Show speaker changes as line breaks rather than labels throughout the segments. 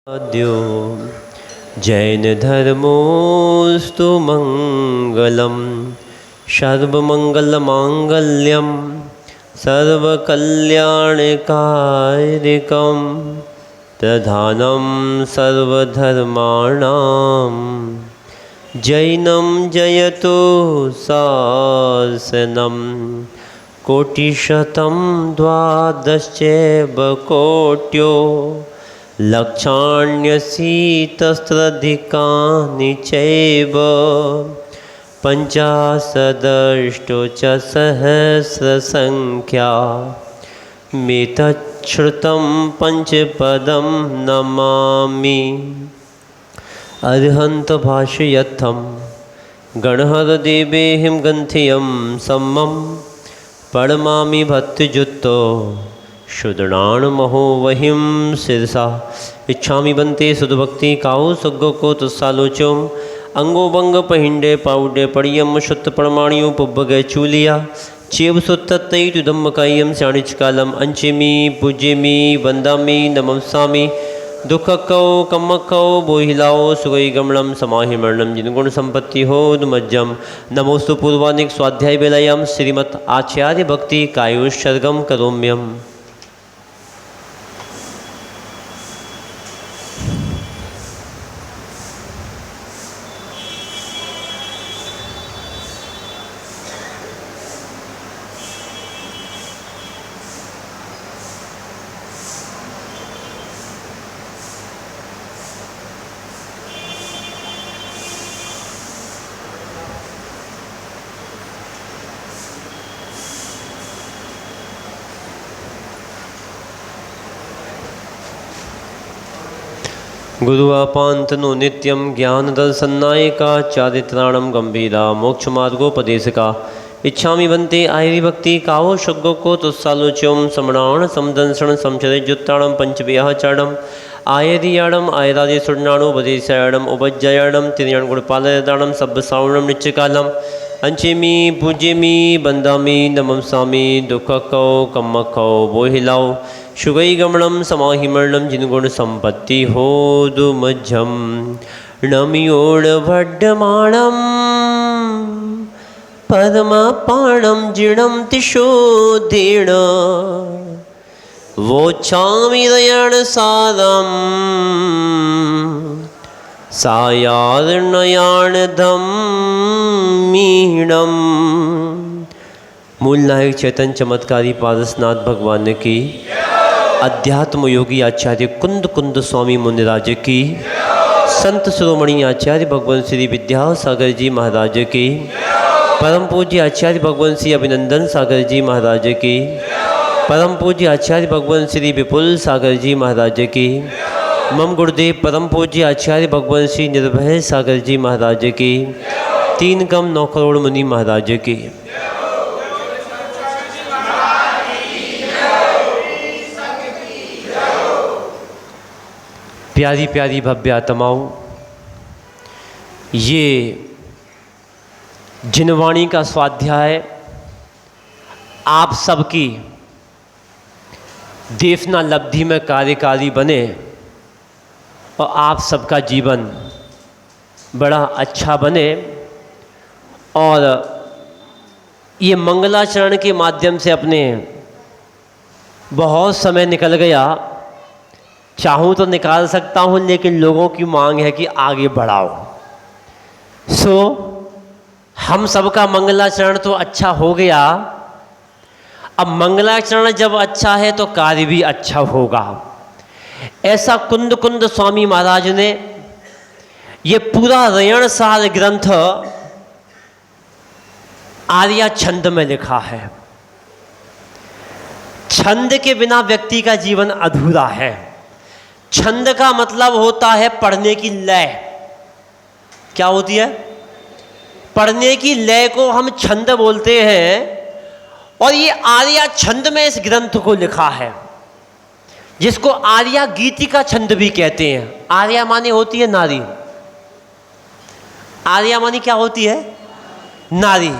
द्यो जैनधर्मोऽस्तु मङ्गलं सर्वमङ्गलमाङ्गल्यं सर्वकल्याणकारिकं प्रधानं सर्वधर्माणां जैनं जयतु शासनं कोटिशतं द्वादशैव कोट्यो लक्षाण्यशीतस्रधिकानि चैव पञ्चाशदष्टो च सहस्रसङ्ख्या मेतच्छ्रुतं पञ्चपदं नमामि। अर्हन्त भाष्यर्थं गणहरदेवेहिं ग्रन्थियं सम्मं परमा भक्तियुक्तो शुद्धाणमहो वहिं शिरसा इच्छामि बन्ते सुधभक्ति काउ सुग्गो को तुस्सालोचोम अंगो बंग पहिंडे पाउडे पड़ियम शुद्ध परमाणियों पुब्बगे चूलिया चेव सुत्तई तुदम्मकायम श्याणिचकालम अंचेमी पूज्यमी वंदामी नमस्सामी दुखकौ कम्मकौ बोहिलाओ सुगई गमणम समाहिमरणम जिनगुण संपत्ति हो मज्जम नमोस्तु पूर्वानिक स्वाध्याय बेलायाम श्रीमत् आचार्य भक्ति कायुष्सर्गम करोम्यम। गुरुवापान्तनो नित्यं ज्ञानदर्शन्नायका चारित्राणं गंभीरा मोक्षमार्गोपदेशका इच्छामि बन्ते आयरिभक्ति कावो शग्गो को तुस्सालोच्यम समणाण समदंसण संचरिजुत्ताणं पंचव्याचारणम् आयरियाणम् आयरादि सुरणाणोपदेशायाणम् उपज्जायाणं तिर्याणगुणपालयदाणं सब्बसावणं नित्यकालम् अंचेमी पूज्यमी बंदामी नमस्सामी दुखकौ कम्मकौ बोहिलाओ शुगई गमणम समाहिमरणम जिनगुण संपत्ति होदु मज्जम नमियोणभड्डमाणम पद्मपाणम जीर्णम तिशोधीर्ण वोच्छामि दयाण सादम सायार्णयाण धम्मीणम। मूल नायक चैतन्य चमत्कारी पारसनाथ भगवान की, अध्यात्म योगी आचार्य कुंद कुंद स्वामी मुनिराज की, संत शिरोमणि आचार्य भगवान श्री विद्यासागर जी महाराज की, परम पूज्य आचार्य भगवान श्री अभिनंदन सागर जी महाराज की, परम पूज्य आचार्य भगवान श्री विपुल सागर जी महाराज की, मम गुरुदेव परम पूज्य आचार्य भगवान श्री निर्भय सागर जी महाराज की, 3 कम 9 करोड़ मुनि महाराज की। प्यारी प्यारी भव्य आत्माओं, ये जिनवाणी का स्वाध्याय आप सबकी देवना लब्धि में कार्यकारी बने और आप सबका जीवन बड़ा अच्छा बने। और ये मंगलाचरण के माध्यम से अपने बहुत समय निकल गया, चाहूँ तो निकाल सकता हूँ, लेकिन लोगों की मांग है कि आगे बढ़ाओ। हम सबका मंगलाचरण तो अच्छा हो गया, अब मंगलाचरण जब अच्छा है तो कार्य भी अच्छा होगा। ऐसा कुंद कुंद स्वामी महाराज ने ये पूरा रयणसार ग्रंथ आर्या छंद में लिखा है। छंद के बिना व्यक्ति का जीवन अधूरा है। छंद का मतलब होता है पढ़ने की लय। क्या होती है? पढ़ने की लय को हम छंद बोलते हैं। और ये आर्या छंद में इस ग्रंथ को लिखा है, जिसको आर्या गीतिका छंद भी कहते हैं। आर्या माने होती है नारी। आर्या मानी क्या होती है? नारी।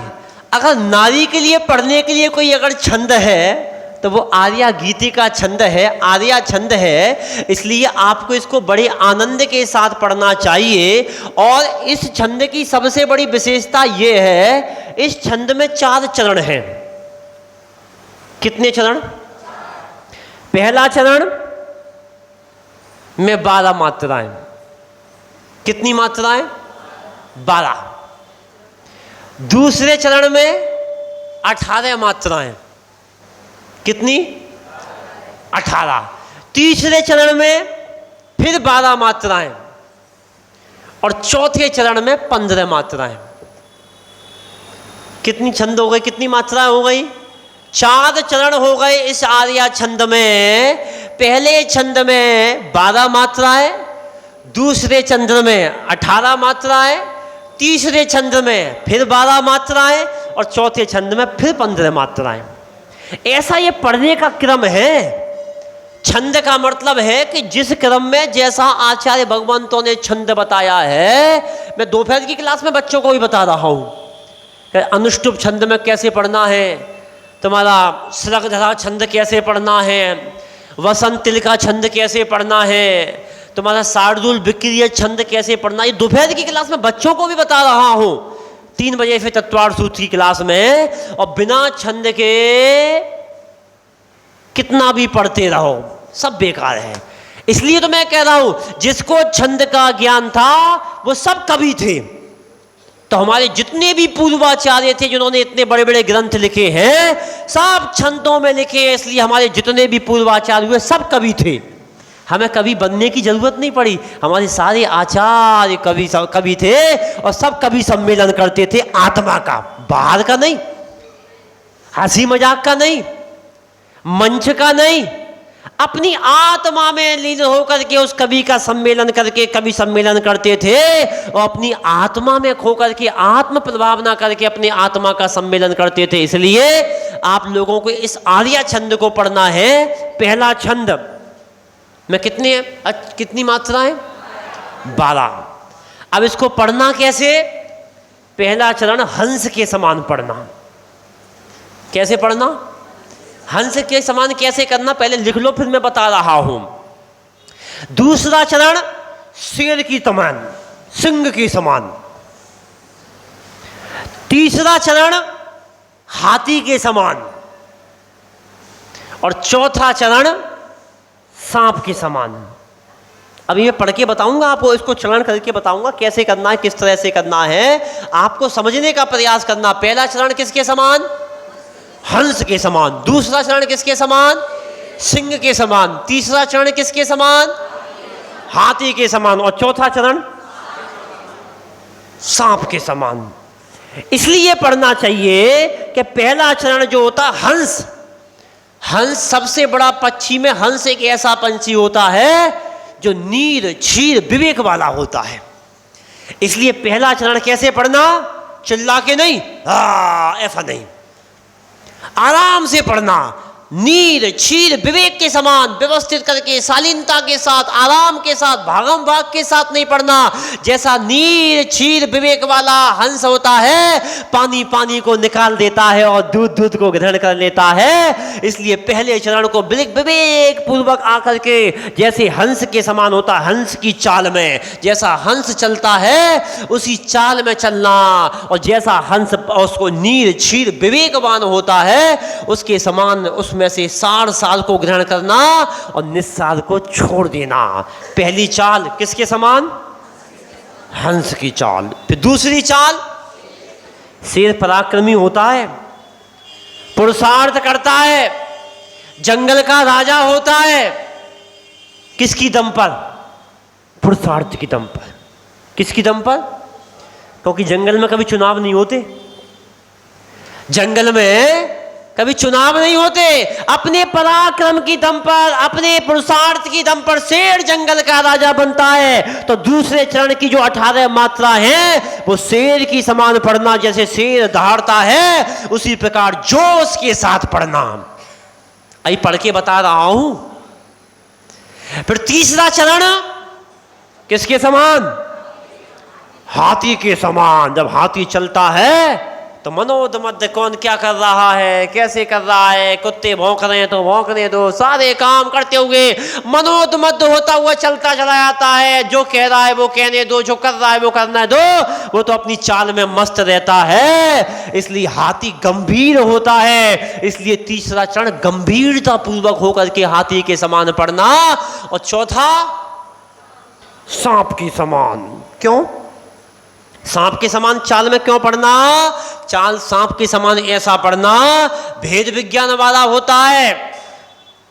अगर नारी के लिए पढ़ने के लिए कोई अगर छंद है तो वो आर्या गीति का छंद है, आर्या छंद है, इसलिए आपको इसको बड़े आनंद के साथ पढ़ना चाहिए। और इस छंद की सबसे बड़ी विशेषता ये है, इस छंद में 4 चरण हैं। कितने चरण? पहला चरण में 12 मात्राएं। कितनी मात्राएं? 12। दूसरे चरण में 18 मात्राएं। कितनी? 18। तीसरे चरण में फिर 12 मात्राएं और चौथे चरण में 15 मात्राएं। कितनी छंद हो गई? कितनी मात्राएं हो गई? 4 चरण हो गए इस आर्या छंद में। पहले छंद में 12 मात्राएं, दूसरे छंद में 18 मात्राएं, तीसरे छंद में फिर 12 मात्राएं और चौथे छंद में फिर 15 मात्राएं। ऐसा ये पढ़ने का क्रम है। छंद का मतलब है कि जिस क्रम में जैसा आचार्य भगवंतों ने छंद बताया है, मैं दोपहर की क्लास में बच्चों को भी बता रहा हूं। अनुष्टुप छंद में कैसे पढ़ना है, तुम्हारा श्रगधरा छंद कैसे पढ़ना है, वसंत तिल का छंद कैसे पढ़ना है, तुम्हारा शार्दूल विक्रिय छंद कैसे पढ़ना, ये दोपहर की क्लास में बच्चों को भी बता रहा हूं। 3 बजे फिर तत्वार सूत्र की क्लास में। और बिना छंद के कितना भी पढ़ते रहो सब बेकार है। इसलिए तो मैं कह रहा हूं, जिसको छंद का ज्ञान था वो सब कवि थे। तो हमारे जितने भी पूर्वाचार्य थे जिन्होंने इतने बड़े बड़े ग्रंथ लिखे हैं, सब छंदों में लिखे हैं। इसलिए हमारे जितने भी पूर्वाचार्य हुए सब कवि थे। हमें कवि बनने की जरूरत नहीं पड़ी। हमारे सारे आचार्य कवि थे और सब कवि सम्मेलन करते थे आत्मा का, बाहर का नहीं, हंसी मजाक का नहीं, मंच का नहीं, अपनी आत्मा में लीन होकर के उस कवि का सम्मेलन करके कवि सम्मेलन करते थे। और अपनी आत्मा में खोकर के आत्म प्रभावना करके अपनी आत्मा का सम्मेलन करते थे। इसलिए आप लोगों को इस आर्या छंद को पढ़ना है। पहला छंद में कितनी मात्राएं? 12। अब इसको पढ़ना कैसे? पहला चरण हंस के समान पढ़ना। कैसे पढ़ना? हंस के समान कैसे करना पहले लिख लो, फिर मैं बता रहा हूं। दूसरा चरण शेर की समान, सिंह के समान। तीसरा चरण हाथी के समान और चौथा चरण सांप के समान। अभी मैं पढ़ के बताऊंगा आपको, इसको चरण करके बताऊंगा कैसे करना है, किस तरह से करना है। आपको समझने का प्रयास करना। पहला चरण किसके समान? हंस के समान। दूसरा चरण किसके समान? सिंह के समान। तीसरा चरण किसके समान? हाथी के समान। और चौथा चरण सांप के समान। इसलिए पढ़ना चाहिए कि पहला चरण जो होता हंस, हंस सबसे बड़ा पक्षी में हंस एक ऐसा पंछी होता है जो नीर क्षीर विवेक वाला होता है। इसलिए पहला चरण कैसे पढ़ना? चिल्ला के नहीं, ऐसा नहीं, आराम से पढ़ना। नीर क्षीर विवेक के समान व्यवस्थित करके शालीनता के साथ, आराम के साथ, भागम भाग के साथ नहीं पढ़ना। जैसा नीर क्षीर विवेक वाला हंस होता है, पानी पानी को निकाल देता है और दूध दूध को ग्रहण कर लेता है। इसलिए पहले चरण को विवेक पूर्वक आकर के जैसे हंस के समान होता है, हंस की चाल में जैसा हंस चलता है उसी चाल में चलना। और जैसा हंस उसको नीर क्षीर विवेकवान होता है उसके समान उसमें से सार साल को ग्रहण करना और निस्सार को छोड़ देना। पहली चाल किसके समान? हंस की चाल। फिर दूसरी चाल शेर पराक्रमी होता है, पुरुषार्थ करता है, जंगल का राजा होता है। किसकी दम पर? पुरुषार्थ की दम पर। किसकी दम पर? क्योंकि जंगल में कभी चुनाव नहीं होते, जंगल में कभी चुनाव नहीं होते। अपने पराक्रम की दम पर, अपने पुरुषार्थ की दम पर शेर जंगल का राजा बनता है। तो दूसरे चरण की जो 18 मात्रा है वो शेर की समान पढ़ना। जैसे शेर दहाड़ता है उसी प्रकार जोश के साथ पढ़ना। अभी पढ़ के बता रहा हूं। फिर तीसरा चरण किसके समान? हाथी के समान। जब हाथी चलता है तो मनोद मध्य कौन क्या कर रहा है, कैसे कर रहा है, कुत्ते भौंक रहे हैं तो भौंकने दो, सारे काम करते हुए मनोद मध्य होता हुआ चलता चला जाता है। जो कह रहा है वो कहने दो, जो कर रहा है वो करना दो, वो तो अपनी चाल में मस्त रहता है। इसलिए हाथी गंभीर होता है, इसलिए तीसरा चरण गंभीरता पूर्वक होकर के हाथी के समान पढ़ना, और चौथा सांप के समान। क्यों सांप के समान चाल में क्यों पढ़ना? चाल सांप के समान ऐसा पढ़ना भेद विज्ञान वाला होता है,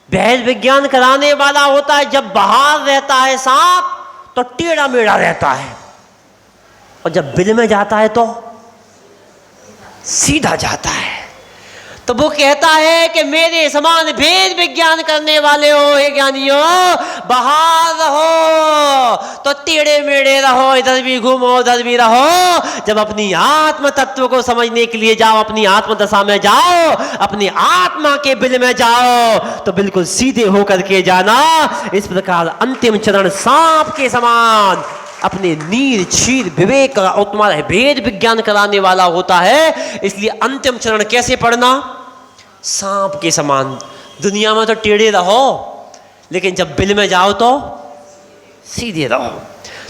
भेद विज्ञान कराने वाला होता है। जब बाहर रहता है सांप तो टेढ़ा मेढ़ा रहता है, और जब बिल में जाता है तो सीधा जाता है। तो वो कहता है कि मेरे समान भेद विज्ञान करने वाले हो हे ज्ञानियों, बाहर रहो तो टेढ़े मेढ़े रहो, इधर भी घूमो उधर भी रहो। जब अपनी आत्म तत्व को समझने के लिए जाओ, अपनी आत्म दशा में जाओ, अपनी आत्मा के बिल में जाओ, तो बिल्कुल सीधे होकर के जाना। इस प्रकार अंतिम चरण सांप के समान अपने नीर क्षीर विवेक का उत्तम भेद विज्ञान कराने वाला होता है। इसलिए अंतिम चरण कैसे पढ़ना? सांप के समान। दुनिया में तो टेढ़े रहो, लेकिन जब बिल में जाओ तो सीधे रहो।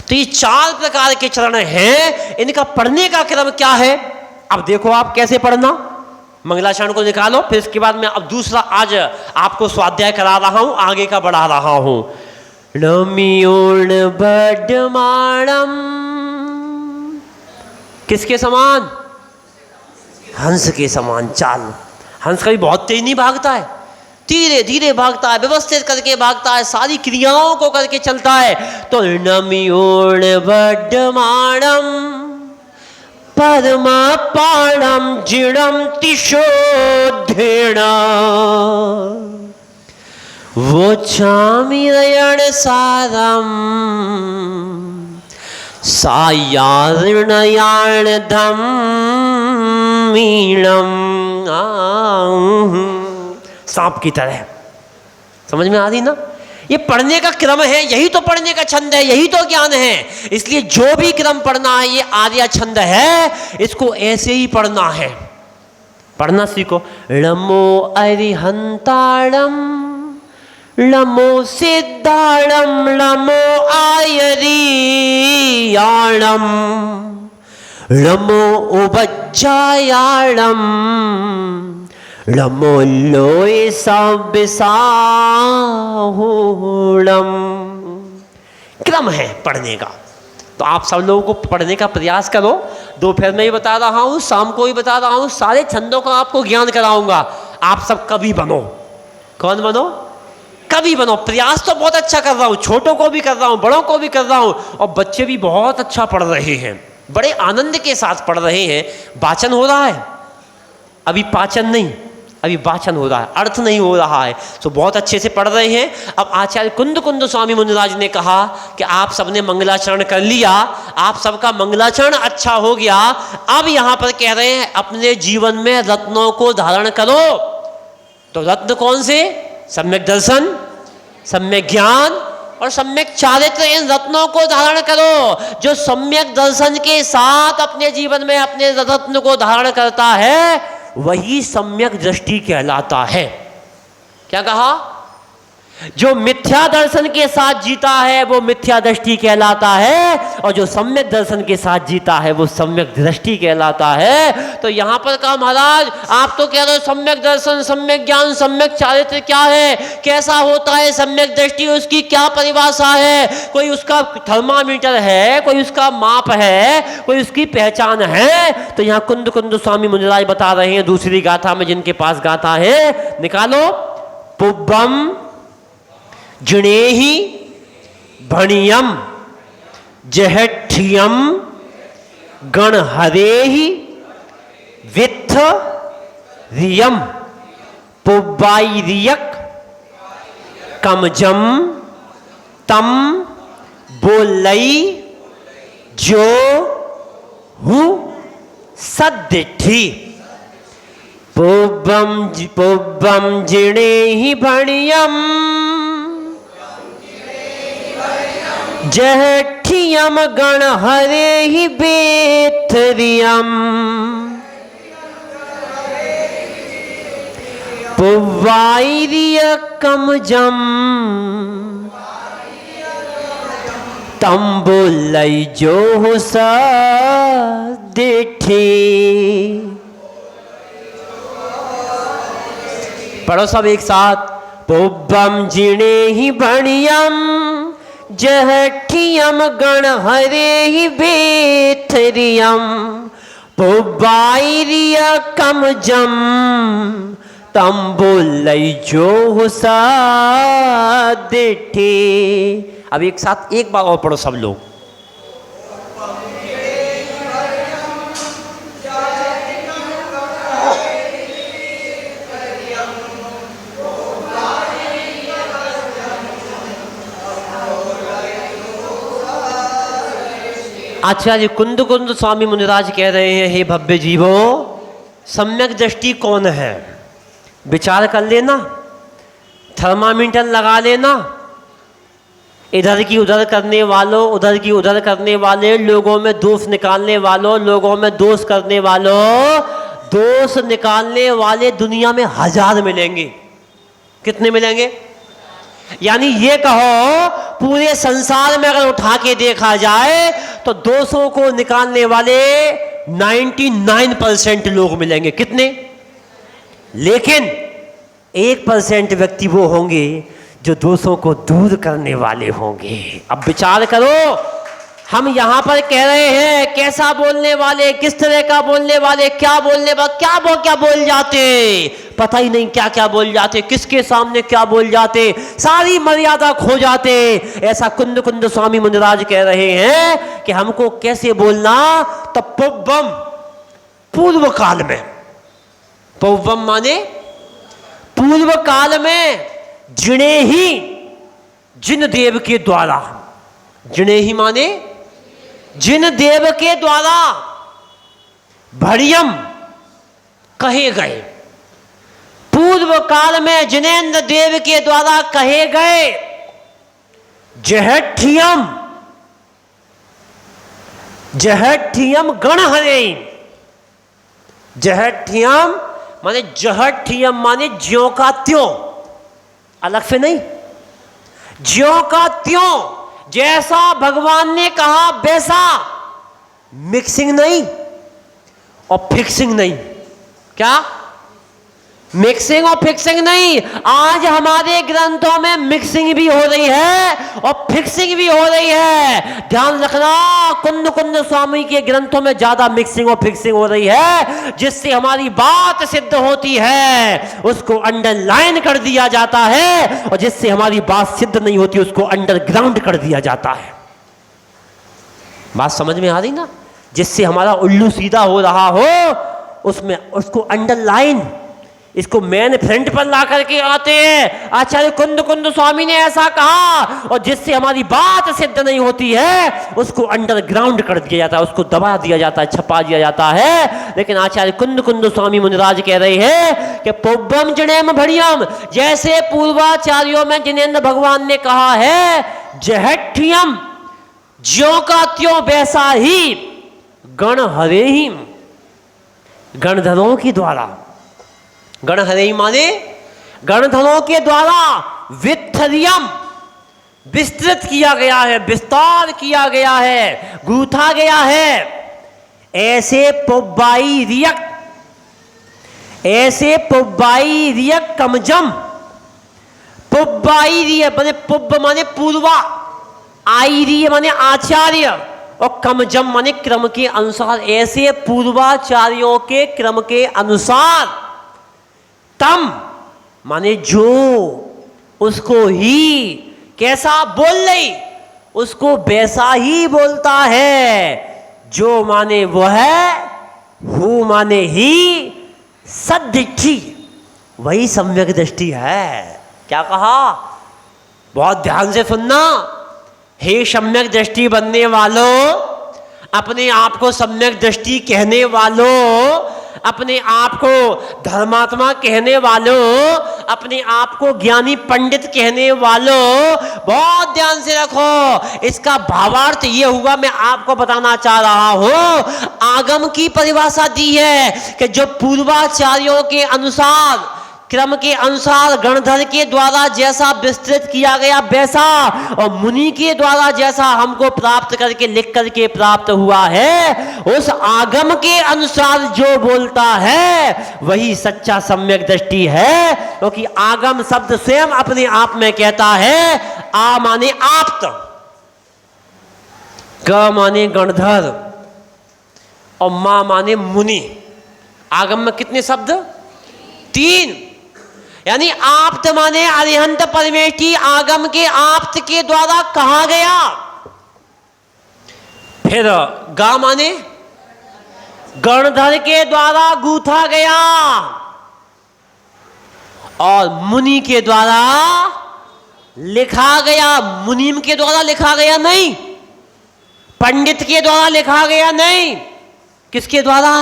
तो ये 4 प्रकार के चरण हैं, इनका पढ़ने का क्रम क्या है? अब देखो आप कैसे पढ़ना। मंगलाचरण को निकालो, फिर इसके बाद मैं अब दूसरा आज आपको स्वाध्याय करा रहा हूं, आगे का बढ़ा रहा हूं। नमियोण बडमाणम, किसके समान? हंस के समान चाल। हंस कभी बहुत तेज नहीं भागता है, धीरे धीरे भागता है, व्यवस्थित करके भागता है, सारी क्रियाओं को करके चलता है। तो नमियोण बडमाणम परमापाणम जिणम तिशोधेण वोचामिरयण सारम सायार्णयाण धम्मीणम। सांप की तरह। समझ में आ रही ना? ये पढ़ने का क्रम है, यही तो पढ़ने का छंद है, यही तो ज्ञान है। इसलिए जो भी क्रम पढ़ना है ये आर्या छंद है, इसको ऐसे ही पढ़ना है। पढ़ना सीखो। लमो अरिहंताड़म लमो सिद्धाड़म लमो आयरियाणम लमो उपज्जायाणम लमो लोय साबिसाहुणम। क्रम है पढ़ने का, तो आप सब लोगों को पढ़ने का प्रयास करो। दोपहर में ही बता रहा हूँ, शाम को ही बता रहा हूँ, सारे छंदों का आपको ज्ञान कराऊंगा। आप सब कवि बनो। कौन बनो? कवि बनो। प्रयास तो बहुत अच्छा कर रहा हूँ, छोटों को भी कर रहा हूँ, बड़ों को भी कर रहा हूँ, और बच्चे भी बहुत अच्छा पढ़ रहे हैं, बड़े आनंद के साथ पढ़ रहे हैं। वाचन हो रहा है, अभी पाचन नहीं, अभी वाचन हो रहा है, अर्थ नहीं हो रहा है, तो बहुत अच्छे से पढ़ रहे हैं। अब आचार्य कुंद कुंद स्वामी मुनिराज ने कहा कि आप सबने मंगलाचरण कर लिया, आप सबका मंगलाचरण अच्छा हो गया। अब यहाँ पर कह रहे हैं अपने जीवन में रत्नों को धारण करो। तो रत्न कौन से? सम्यक दर्शन, सम्यक ज्ञान और सम्यक चारित्र। इन रत्नों को धारण करो। जो सम्यक दर्शन के साथ अपने जीवन में अपने रत्न को धारण करता है वही सम्यक दृष्टि कहलाता है। क्या कहा? जो मिथ्या दर्शन के साथ जीता है वो मिथ्या दृष्टि कहलाता है, और जो सम्यक दर्शन के साथ जीता है वो सम्यक दृष्टि कहलाता है। तो यहां पर कहा महाराज आप तो कह रहे हो सम्यक दर्शन, सम्यक ज्ञान, सम्यक चारित्र क्या है, कैसा होता है सम्यक दृष्टि, उसकी क्या परिभाषा है? कोई उसका थर्मामीटर है, कोई उसका माप है, कोई उसकी पहचान है? तो यहाँ कुंद कुंद स्वामी मुनिराज बता रहे हैं दूसरी गाथा में, जिनके पास गाथा है निकालो। पुब्बम जिणेहि भणियम जहठियम गणहरेहि वित्थ रियम पुब्बाइरियक कमजम तम बोलई जो हु सद्दिठी। पुब्बम जिणेहि भणियम जहठियम गणहरेहि वेत्थरियम पुवाईरिय कमजम तंबुलई जो सा देठे। पढ़ो सब एक साथ। पुब्बम जिणे ही बणियम जहठियम गण हरे ही बेथरियम पुबाईरिय कमजम तंबुलई जो सा देठे। अब एक साथ एक बार और पढ़ो सब लोग। आचार्य कुंद कुंद स्वामी मुनिराज कह रहे हैं, हे भव्य जीवो, सम्यक दृष्टि कौन है? विचार कर लेना, थर्मामीटर लगा लेना, इधर की उधर करने वालों, उधर की उधर करने वाले, लोगों में दोष निकालने वालों, लोगों में दोष करने वालों, दोष निकालने वाले दुनिया में 1000 मिलेंगे। कितने मिलेंगे? यानी ये कहो पूरे संसार में अगर उठा के देखा जाए तो दोषों को निकालने वाले 99% लोग मिलेंगे। कितने? लेकिन 1% व्यक्ति वो होंगे जो दोषों को दूर करने वाले होंगे। अब विचार करो, हम यहां पर कह रहे हैं कैसा बोलने वाले, किस तरह का बोलने वाले, क्या बोलने वाले, क्या बोल जाते, पता ही नहीं क्या क्या बोल जाते, किसके सामने क्या बोल जाते, सारी मर्यादा खो जाते। ऐसा कुंद कुंद स्वामी मुनिराज कह रहे हैं कि हमको कैसे बोलना। तो पुब्बम, पूर्व काल में, पुब्बम माने पूर्व काल में, जिणे ही, जिन देव के द्वारा, जिणे ही माने जिन देव के द्वारा, भड़ियम कहे गए, पूर्व काल में जिनेन्द्र देव के द्वारा कहे गए, जहठियम, जहठियम गण हरे। जहठियम माने, जहठियम माने ज्यों का त्यों, अलग से नहीं, ज्यों का त्यों, जैसा भगवान ने कहा वैसा, मिक्सिंग नहीं और फिक्सिंग नहीं। क्या? मिक्सिंग और फिक्सिंग नहीं। आज हमारे ग्रंथों में मिक्सिंग भी हो रही है और फिक्सिंग भी हो रही है। ध्यान रखना, कुंद कुंद स्वामी के ग्रंथों में ज्यादा मिक्सिंग और फिक्सिंग हो रही है, जिससे हमारी बात सिद्ध होती है उसको अंडरलाइन कर दिया जाता है, और जिससे हमारी बात सिद्ध नहीं होती उसको अंडरग्राउंड कर दिया जाता है। बात समझ में आ रही ना? जिससे हमारा उल्लू सीधा हो रहा हो उसमें उसको अंडरलाइन, इसको मेन फ्रंट पर ला करके आते हैं। आचार्य कुंद कुंद स्वामी ने ऐसा कहा, और जिससे हमारी बात सिद्ध नहीं होती है उसको अंडरग्राउंड कर दिया जाता है, उसको दबा दिया जाता है, छपा दिया जाता है। लेकिन आचार्य कुंद कुंद स्वामी मुनिराज कह रहे हैं कि पुब्बम जिणेम भड़ियम, जैसे पूर्वाचार्यों में जिनेन्द्र भगवान ने कहा है, जहठियम, ज्यों का त्यों वैसा ही, गण हरे ही, गणधरों के द्वारा, गण हरे माने गणधरों के द्वारा, वित्थरियम, विस्तृत किया गया है, विस्तार किया गया है, गूथा गया है। ऐसे पुब्बाई रियक, ऐसे पुब्बाई रियक कमजम, पुब्बाई रिय माने पुब्ब माने पूर्वा, आईरिय माने आचार्य, और कमजम माने क्रम के अनुसार। ऐसे पूर्वाचार्यों के क्रम के अनुसार, तम माने जो, उसको ही, कैसा बोल रही उसको वैसा ही बोलता है। जो माने वो है, हु माने ही, सद्दृष्टि वही सम्यक दृष्टि है। क्या कहा? बहुत ध्यान से सुनना। हे सम्यक दृष्टि बनने वालों, अपने आप को सम्यक दृष्टि कहने वालों, अपने आप को धर्मात्मा कहने वालों, अपने आप को ज्ञानी पंडित कहने वालों, बहुत ध्यान से रखो। इसका भावार्थ ये हुआ, मैं आपको बताना चाह रहा हूं। आगम की परिभाषा दी है कि जो पूर्वाचार्यों के अनुसार क्रम के अनुसार गणधर के द्वारा जैसा विस्तृत किया गया वैसा, और मुनि के द्वारा जैसा हमको प्राप्त करके लिख करके प्राप्त हुआ है, उस आगम के अनुसार जो बोलता है वही सच्चा सम्यक दृष्टि है। क्योंकि आगम शब्द स्वयं अपने आप में कहता है, आ माने आप्त, ग माने गणधर और मा माने मुनि। आगम में कितने शब्द? 3। यानी आप्त माने अरिहंत परमेष्ठी आगम के आप्त के द्वारा कहा गया। फिर गा माने गणधर के द्वारा गूथा गया, और मुनि के द्वारा लिखा गया। मुनीम के द्वारा लिखा गया नहीं, पंडित के द्वारा लिखा गया नहीं, किसके द्वारा?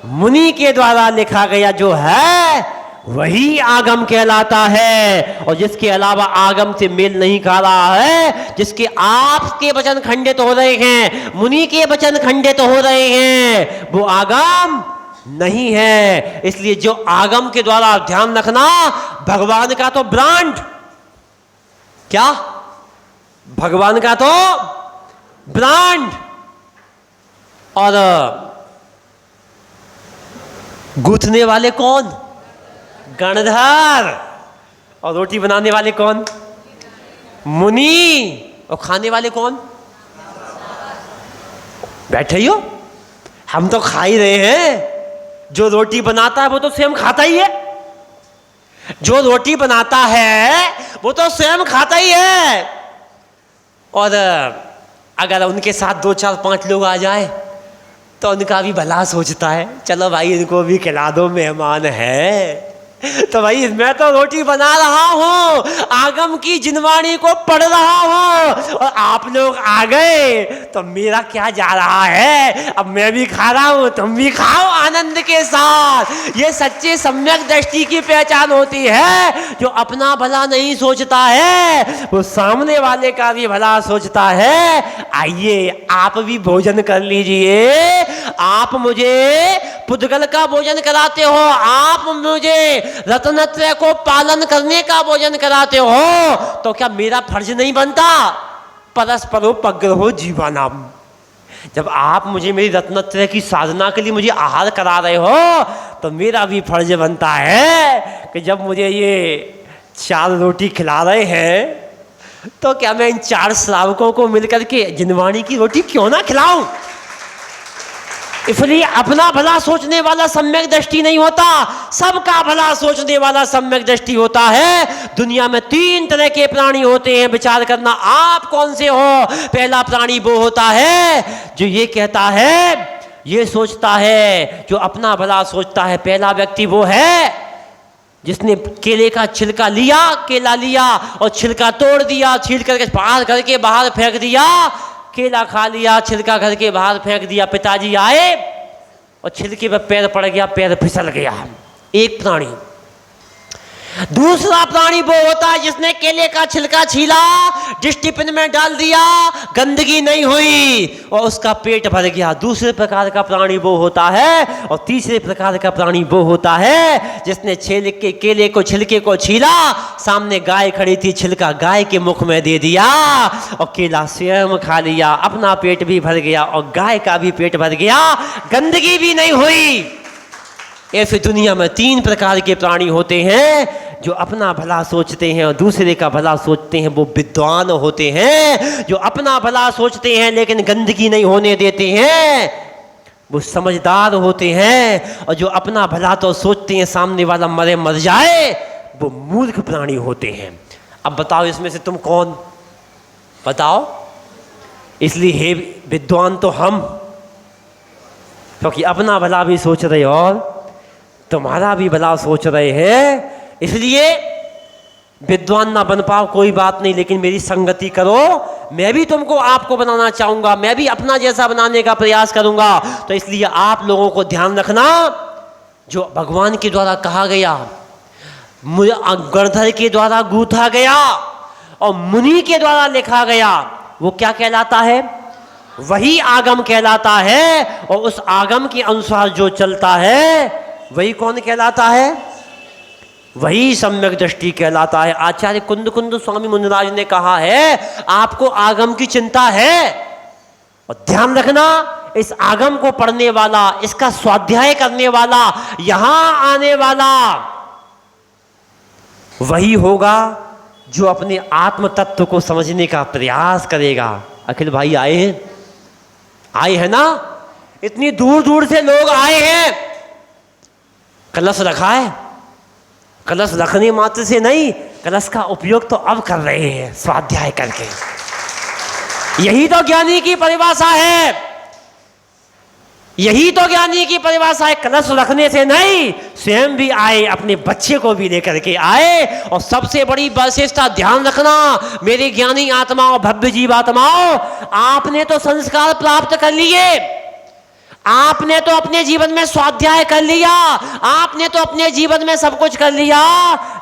मुनि के द्वारा लिखा गया जो है वही आगम कहलाता है। और जिसके अलावा आगम से मेल नहीं खा रहा है, जिसके आप के वचन खंडित हो रहे हैं, मुनि के वचन खंडित हो रहे हैं, वो आगम नहीं है। इसलिए जो आगम के द्वारा, ध्यान रखना, भगवान का तो ब्रांड, क्या? भगवान का तो ब्रांड, और गूंथने वाले कौन? गणधर। और रोटी बनाने वाले कौन? मुनि। और खाने वाले कौन? बैठे ही हो, हम तो खा ही रहे हैं। जो रोटी बनाता है वो तो स्वयं खाता ही है, जो रोटी बनाता है वो तो स्वयं खाता ही है। और अगर उनके साथ 2, 4, 5 लोग आ जाए तो उनका भी भला सोचता है, चलो भाई इनको भी खिला दो, मेहमान है। तो भाई मैं तो रोटी बना रहा हूं, आगम की जिनवाणी को पढ़ रहा हूं, और आप लोग आ गए तो मेरा क्या जा रहा है? अब मैं भी खा रहा हूं, तुम भी खाओ आनंद के साथ। ये सच्चे सम्यक दृष्टि की पहचान होती है। जो अपना भला नहीं सोचता है वो सामने वाले का भी भला सोचता है। आइए आप भी भोजन कर लीजिए। आप मुझे पुद्गल का भोजन कराते हो, आप मुझे रत्नत्रय को पालन करने का भोजन कराते हो, तो क्या मेरा फर्ज नहीं बनता? परस्परोपग्रहो जीवानाम। जब आप मुझे मेरी रत्नत्रय की साधना के लिए मुझे आहार करा रहे हो, तो मेरा भी फर्ज बनता है कि जब मुझे ये 4 रोटी खिला रहे हैं, तो क्या मैं इन 4 श्रावकों को मिलकर के जिनवाणी की रोटी क्यों ना खिलाऊं? इसलिए अपना भला सोचने वाला सम्यक दृष्टि नहीं होता, सबका भला सोचने वाला सम्यक दृष्टि होता है। दुनिया में 3 तरह के प्राणी होते हैं, विचार करना आप कौन से हो। पहला प्राणी वो होता है जो ये कहता है, ये सोचता है, जो अपना भला सोचता है। पहला व्यक्ति वो है जिसने केले का छिलका लिया, केला लिया और छिलका तोड़ दिया, छील करके बाहर घर के बाहर फेंक दिया। केला खा लिया, छिलका घर के बाहर फेंक दिया। पिताजी आए और छिलके पर पैर पड़ गया, पैर फिसल गया। एक प्राणी। दूसरा प्राणी वो होता है जिसने केले का छिलका छीला, डस्टबिन में डाल दिया, गंदगी नहीं हुई और उसका पेट भर गया। दूसरे प्रकार का प्राणी वो होता है। और तीसरे प्रकार का प्राणी वो होता है जिसने केले को छिलके को छीला, सामने गाय खड़ी थी, छिलका गाय के मुख में दे दिया और केला स्वयं खा लिया। अपना पेट भी भर गया और गाय का भी पेट भर गया, गंदगी भी नहीं हुई। ऐसे दुनिया में 3 प्रकार के प्राणी होते हैं जो अपना भला सोचते हैं और दूसरे का भला सोचते हैं। वो विद्वान होते हैं जो अपना भला सोचते हैं लेकिन गंदगी नहीं होने देते हैं। वो समझदार होते हैं। और जो अपना भला तो सोचते हैं सामने वाला मरे मर जाए, वो मूर्ख प्राणी होते हैं। अब बताओ इसमें से तुम कौन? बताओ। इसलिए हे विद्वान तो हम, क्योंकि अपना भला भी सोच रहे और तुम्हारा भी भला सोच रहे हैं। इसलिए विद्वान ना बन पाओ कोई बात नहीं, लेकिन मेरी संगति करो। मैं भी तुमको आपको बनाना चाहूंगा, मैं भी अपना जैसा बनाने का प्रयास करूंगा। तो इसलिए आप लोगों को ध्यान रखना, जो भगवान के द्वारा कहा गया, गणधर के द्वारा गूथा गया और मुनि के द्वारा लिखा गया, वो क्या कहलाता है? वही आगम कहलाता है। और उस आगम के अनुसार जो चलता है वही कौन कहलाता है? वही सम्यक दृष्टि कहलाता है। आचार्य कुंद कुंद स्वामी मुनिराज ने कहा है, आपको आगम की चिंता है, और ध्यान रखना, इस आगम को पढ़ने वाला, इसका स्वाध्याय करने वाला, यहां आने वाला वही होगा जो अपने आत्म तत्व को समझने का प्रयास करेगा। अखिल भाई आए हैं, आए हैं ना, इतनी दूर दूर से लोग आए हैं। कलश रखा है, कलश रखने मात्र से नहीं, कलश का उपयोग तो अब कर रहे हैं स्वाध्याय करके। यही तो ज्ञानी की परिभाषा है, यही तो ज्ञानी की परिभाषा है। कलश रखने से नहीं, स्वयं भी आए, अपने बच्चे को भी लेकर के आए। और सबसे बड़ी विशेषता ध्यान रखना, मेरे ज्ञानी आत्माओं, भव्य जीवात्माओं, आपने तो संस्कार प्राप्त कर लिए, आपने तो अपने जीवन में स्वाध्याय कर लिया, आपने तो अपने जीवन में सब कुछ कर लिया,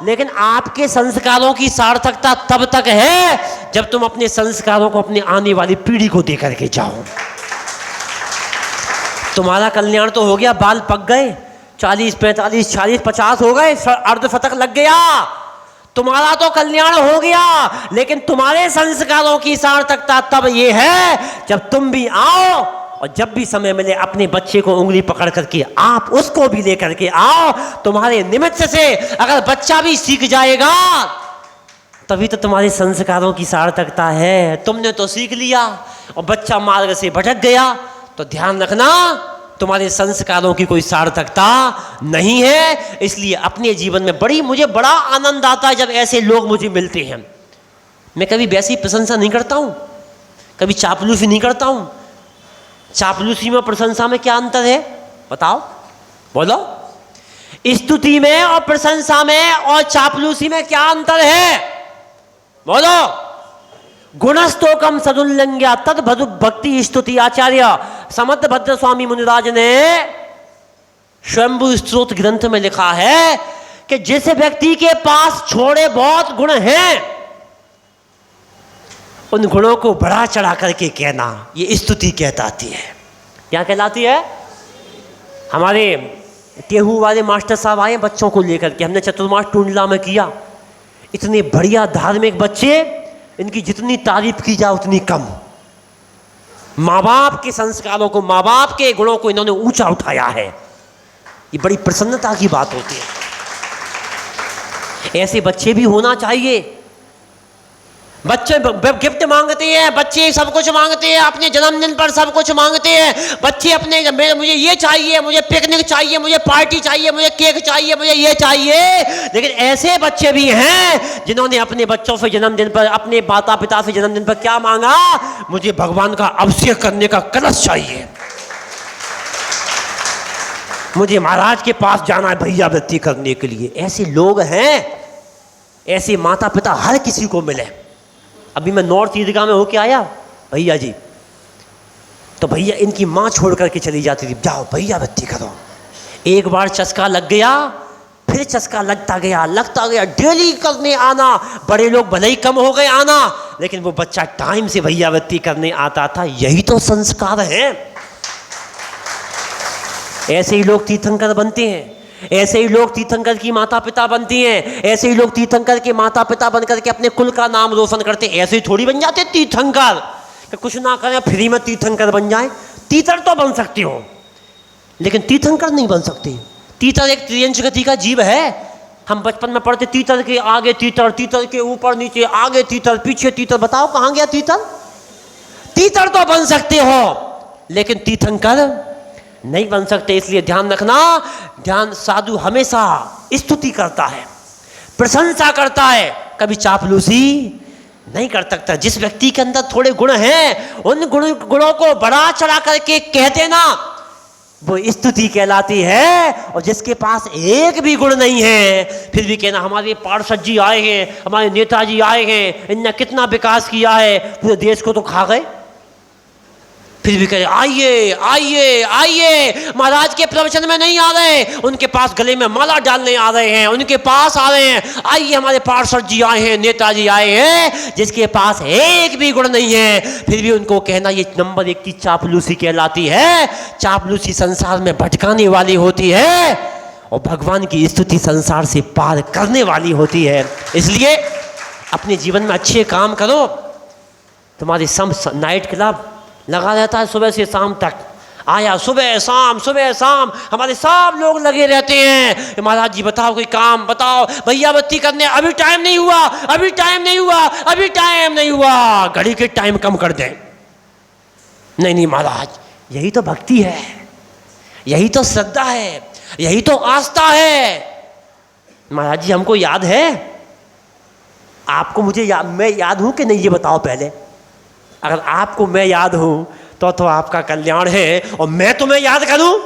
लेकिन आपके संस्कारों की सार्थकता तब तक है जब तुम अपने संस्कारों को अपने आने वाली पीढ़ी को दे करके जाओ। तुम्हारा कल्याण तो हो गया, बाल पक गए, 40, 45, 46, 50 हो गए, अर्धशतक लग गया, तुम्हारा तो कल्याण हो गया, लेकिन तुम्हारे संस्कारों की सार्थकता तब ये है जब तुम भी आओ, और जब भी समय मिले अपने बच्चे को उंगली पकड़ करके आप उसको भी लेकर के आओ। तुम्हारे निमित्त से अगर बच्चा भी सीख जाएगा, तभी तो तुम्हारे संस्कारों की सार्थकता है। तुमने तो सीख लिया और बच्चा मार्ग से भटक गया, तो ध्यान रखना, तुम्हारे संस्कारों की कोई सार्थकता नहीं है। इसलिए अपने जीवन में मुझे बड़ा आनंद आता है जब ऐसे लोग मुझे मिलते हैं। मैं कभी वैसी प्रशंसा नहीं करता हूं, कभी चापलूसी नहीं करता हूं। चापलूसी में प्रशंसा में क्या अंतर है बताओ, बोलो। स्तुति में और प्रशंसा में और चापलूसी में क्या अंतर है, बोलो। गुणस्तोकम सदुल्लंघ्या तद भक्ति स्तुति। आचार्य समर्थ भद्र स्वामी मुनिराज ने स्वयंभू स्त्रोत ग्रंथ में लिखा है कि जिस व्यक्ति के पास छोड़े बहुत गुण हैं, उन गुणों को बढ़ा चढ़ा करके कहना, ये स्तुति कहलाती है। क्या कहलाती है? हमारे केहू वाले मास्टर साहब आए बच्चों को लेकर के, हमने चतुर्मास टूंडला में किया। इतने बढ़िया धार्मिक बच्चे, इनकी जितनी तारीफ की जाए उतनी कम। माँ बाप के संस्कारों को, माँ बाप के गुणों को इन्होंने ऊंचा उठाया है। ये बड़ी प्रसन्नता की बात होती है। ऐसे बच्चे भी होना चाहिए। बच्चे गिफ्ट मांगते हैं, बच्चे सब कुछ मांगते हैं, अपने जन्मदिन पर सब कुछ मांगते हैं बच्चे अपने। मुझे ये चाहिए, मुझे पिकनिक चाहिए, मुझे पार्टी चाहिए, मुझे केक चाहिए, मुझे ये चाहिए। लेकिन ऐसे बच्चे भी हैं जिन्होंने अपने बच्चों से जन्मदिन पर, अपने माता पिता से जन्मदिन पर क्या मांगा? मुझे भगवान का अभिषेक करने का कलश चाहिए, मुझे महाराज के पास जाना है भैया वृत्ति करने के लिए। ऐसे लोग हैं, ऐसे माता पिता हर किसी को मिले। अभी मैं नॉर्थ ईदगाह में होके आया भैया जी, तो भैया इनकी माँ छोड़ करके चली जाती थी, जाओ भैया वृत्ति करो। एक बार चस्का लग गया, फिर चस्का लगता गया, डेली करने आना। बड़े लोग भले ही कम हो गए आना, लेकिन वो बच्चा टाइम से भैया वृत्ति करने आता था। यही तो संस्कार है। ऐसे ही लोग तीर्थंकर बनते हैं, ऐसे ही लोग तीर्थंकर की माता पिता बनती हैं, ऐसे ही लोग तीर्थंकर के माता पिता बनकर के अपने कुल का नाम रोशन करते हैं। ऐसे ही थोड़ी बन जाते तीर्थंकर कि कुछ ना करें फ्री में तीर्थंकर बन जाए। तीतर तो बन सकते हो, लेकिन तीर्थंकर नहीं बन सकते। तीतर एक त्रियंश गति का जीव है। हम बचपन में पढ़ते तीतर के आगे तीतर, तीतर के ऊपर नीचे, आगे तीतर, पीछे तीतर। बताओ कहाँ गया तीतर? तीतर तो बन सकते हो, लेकिन तीर्थंकर नहीं बन सकते। इसलिए ध्यान रखना, ध्यान साधु हमेशा स्तुति करता है, प्रशंसा करता है, कभी चापलूसी नहीं कर सकता। जिस व्यक्ति के अंदर थोड़े गुण हैं, उन गुणों को बढ़ा चढ़ा करके कह देना, वो स्तुति कहलाती है। और जिसके पास एक भी गुण नहीं है, फिर भी कहना हमारे पार्षद जी आए हैं, हमारे नेताजी आए हैं, इनने कितना विकास किया है, पूरे देश को तो खा गए। फिर भी कहे आइए आइए आइए, महाराज के प्रवचन में नहीं आ रहे, उनके पास गले में माला डालने आ रहे हैं, उनके पास आ रहे हैं। आइए हमारे पार्षद जी आए हैं, नेताजी आए हैं। जिसके पास एक भी गुण नहीं है, फिर भी उनको कहना, ये नंबर 1 की चापलूसी कहलाती है। चापलूसी संसार में भटकाने वाली होती है। और भगवान की स्तुति संसार से पार करने वाली होती है। इसलिए अपने जीवन में अच्छे काम करो। तुम्हारी नाइट क्लब लगा रहता है सुबह से शाम तक, आया सुबह शाम हमारे सब लोग लगे रहते हैं। महाराज जी बताओ कोई काम बताओ, भैया बत्ती करने, अभी टाइम नहीं हुआ, घड़ी के टाइम कम कर दें। नहीं महाराज, यही तो भक्ति है, यही तो श्रद्धा है, यही तो आस्था है। महाराज जी हमको याद है, आपको मुझे मैं याद हूं कि नहीं ये बताओ पहले। अगर आपको मैं याद हूं तो आपका कल्याण है, और मैं तुम्हें याद करूं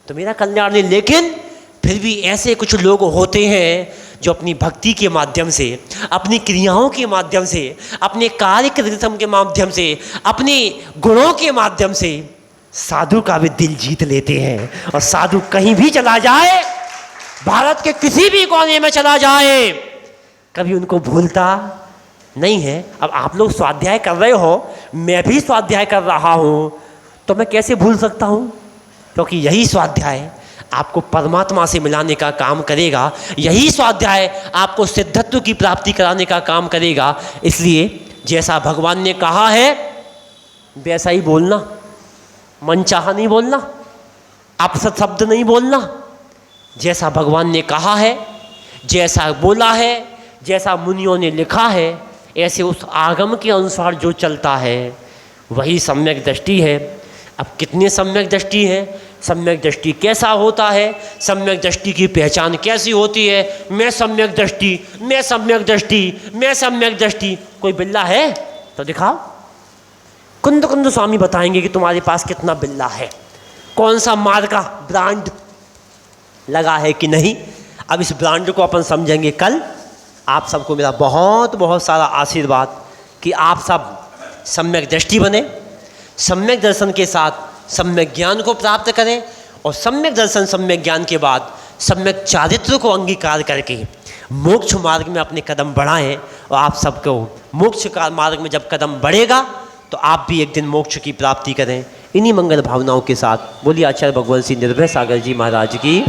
तो मेरा कल्याण नहीं। लेकिन फिर भी ऐसे कुछ लोग होते हैं जो अपनी भक्ति के माध्यम से, अपनी क्रियाओं के माध्यम से, अपने कार्यक्रम के माध्यम से, अपने गुणों के माध्यम से साधु का भी दिल जीत लेते हैं। और साधु कहीं भी चला जाए, भारत के किसी भी कोने में चला जाए, कभी उनको भूलता नहीं है। अब आप लोग स्वाध्याय कर रहे हो, मैं भी स्वाध्याय कर रहा हूं, तो मैं कैसे भूल सकता हूं? क्योंकि यही स्वाध्याय आपको परमात्मा से मिलाने का काम करेगा, यही स्वाध्याय आपको सिद्धत्व की प्राप्ति कराने का काम करेगा। इसलिए जैसा भगवान ने कहा है वैसा ही बोलना, मनचाहा नहीं बोलना, अपसत शब्द नहीं बोलना। जैसा भगवान ने कहा है, जैसा बोला है, जैसा मुनियों ने लिखा है, ऐसे उस आगम के अनुसार जो चलता है वही सम्यक दृष्टि है। अब कितने सम्यक दृष्टि है, सम्यक दृष्टि कैसा होता है, सम्यक दृष्टि की पहचान कैसी होती है? मैं सम्यक दृष्टि। कोई बिल्ला है तो दिखाओ। कुंद स्वामी बताएंगे कि तुम्हारे पास कितना बिल्ला है, कौन सा मार्क का ब्रांड लगा है कि नहीं। अब इस ब्रांड को अपन समझेंगे कल। आप सबको मेरा बहुत बहुत सारा आशीर्वाद कि आप सब सम्यक दृष्टि बने, सम्यक दर्शन के साथ सम्यक ज्ञान को प्राप्त करें, और सम्यक दर्शन सम्यक ज्ञान के बाद सम्यक चारित्र को अंगीकार करके मोक्ष मार्ग में अपने कदम बढ़ाएं। और आप सबको मोक्ष का मार्ग में जब कदम बढ़ेगा तो आप भी एक दिन मोक्ष की प्राप्ति करें। इन्हीं मंगल भावनाओं के साथ बोलिए आचार्य भगवंत सिंह निर्भय सागर जी महाराज की।